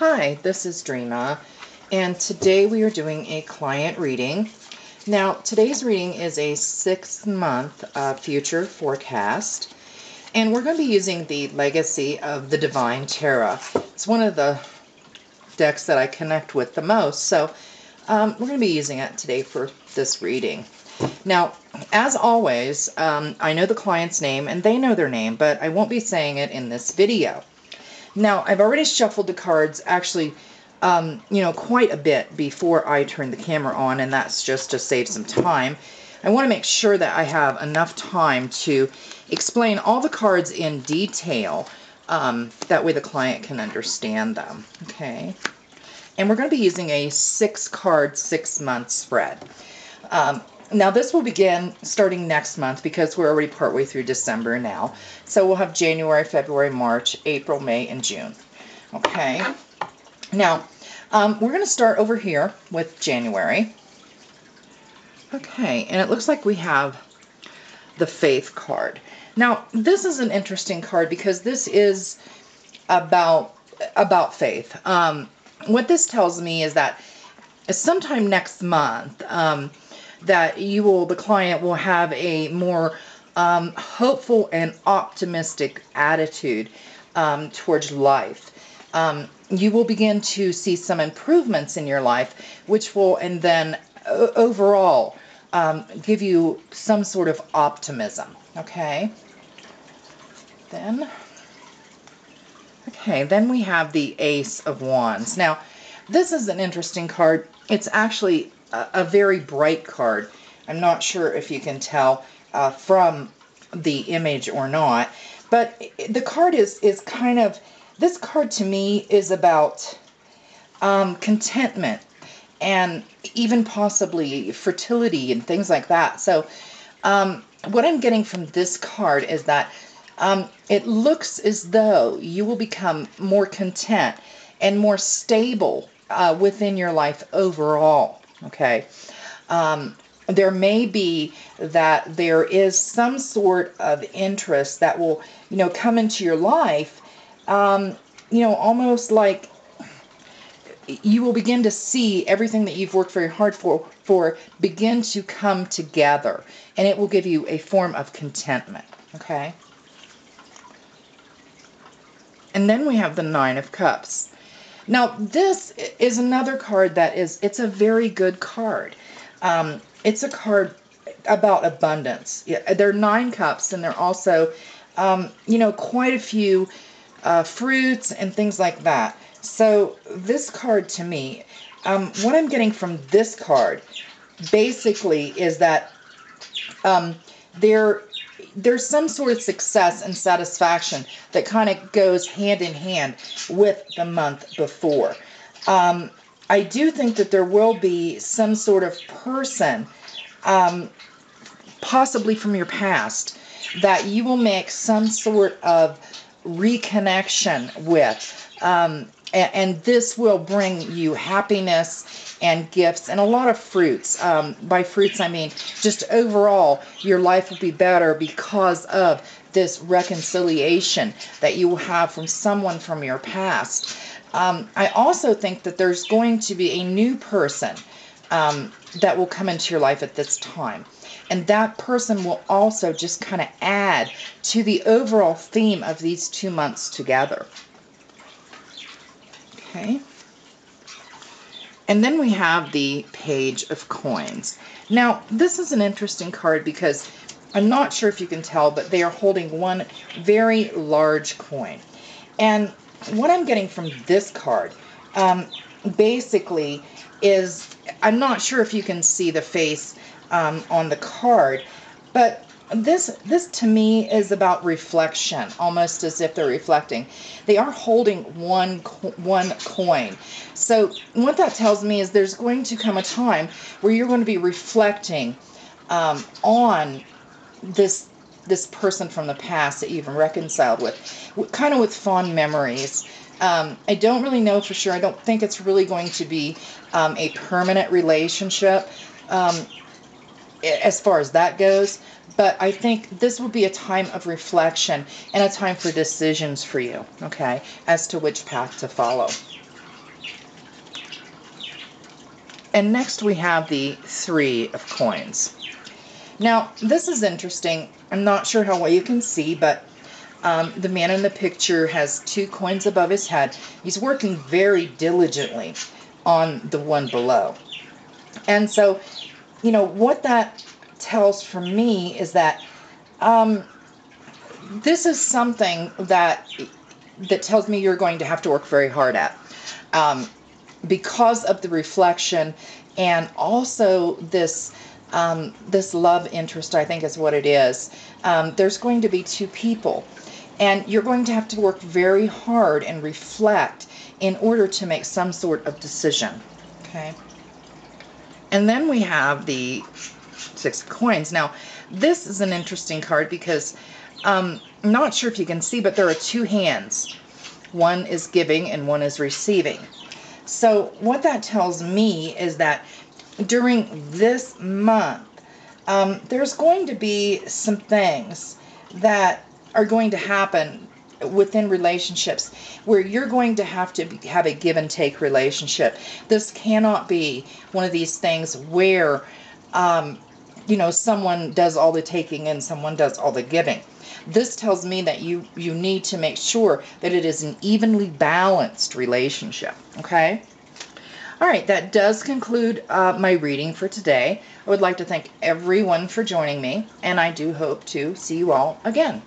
Hi, this is Dreama, and today we are doing a client reading. Now, today's reading is a 6-month future forecast, and we're going to be using the Legacy of the Divine Tarot. It's one of the decks that I connect with the most, so we're going to be using it today for this reading. Now, as always, I know the client's name, and they know their name, but I won't be saying it in this video. Now, I've already shuffled the cards, actually, quite a bit before I turn the camera on, and that's just to save some time. I want to make sure that I have enough time to explain all the cards in detail. That way the client can understand them. Okay. And we're going to be using a 6-card, 6-month spread. Now, this will begin starting next month because we're already partway through December now. So we'll have January, February, March, April, May, and June. Okay. Now, we're going to start over here with January. Okay. And it looks like we have the Faith card. Now, this is an interesting card because this is about faith. What this tells me is that sometime next month, that the client will have a more hopeful and optimistic attitude towards life. You will begin to see some improvements in your life, which will, and then overall, give you some sort of optimism. Okay. Then we have the Ace of Wands. Now, this is an interesting card. It's actually a very bright card. I'm not sure if you can tell from the image or not, but the card is kind of, this card to me is about contentment and even possibly fertility and things like that. So what I'm getting from this card is that it looks as though you will become more content and more stable within your life overall. Okay. There may be that there is some sort of interest that will, come into your life, almost like you will begin to see everything that you've worked very hard for begin to come together, and it will give you a form of contentment. Okay. And then we have the Nine of Cups. Now, this is another card that it's a very good card. It's a card about abundance. Yeah, there are 9 cups, and there are also, quite a few fruits and things like that. So this card to me, what I'm getting from this card basically is that there's some sort of success and satisfaction that kind of goes hand in hand with the month before. I do think that there will be some sort of person, possibly from your past, that you will make some sort of reconnection with. And this will bring you happiness and gifts and a lot of fruits. By fruits, I mean just overall, your life will be better because of this reconciliation that you will have from someone from your past. I also think that there's going to be a new person that will come into your life at this time. And that person will also just kind of add to the overall theme of these 2 months together. Okay. And then we have the Page of Coins. Now, this is an interesting card because I'm not sure if you can tell, but they are holding one very large coin. And what I'm getting from this card basically is, I'm not sure if you can see the face on the card, but this to me is about reflection, almost as if they're reflecting. They are holding one coin. So what that tells me is there's going to come a time where you're going to be reflecting on this person from the past that you've been reconciled with, kind of with fond memories. I don't really know for sure. I don't think it's really going to be a permanent relationship as far as that goes. But I think this will be a time of reflection and a time for decisions for you, okay, as to which path to follow. And next we have the Three of Coins. Now, this is interesting. I'm not sure how well you can see, but the man in the picture has 2 coins above his head. He's working very diligently on the one below. And so, what that tells for me is that this is something that tells me you're going to have to work very hard at. Because of the reflection and also this this love interest, I think is what it is. There's going to be 2 people, and you're going to have to work very hard and reflect in order to make some sort of decision. Okay. And then we have the 6 of Coins. Now, this is an interesting card because I'm not sure if you can see, but there are 2 hands. One is giving and one is receiving. So what that tells me is that during this month, there's going to be some things that are going to happen within relationships where you're going to have a give and take relationship. This cannot be one of these things where, someone does all the taking and someone does all the giving. This tells me that you need to make sure that it is an evenly balanced relationship. Okay? All right, that does conclude my reading for today. I would like to thank everyone for joining me, and I do hope to see you all again.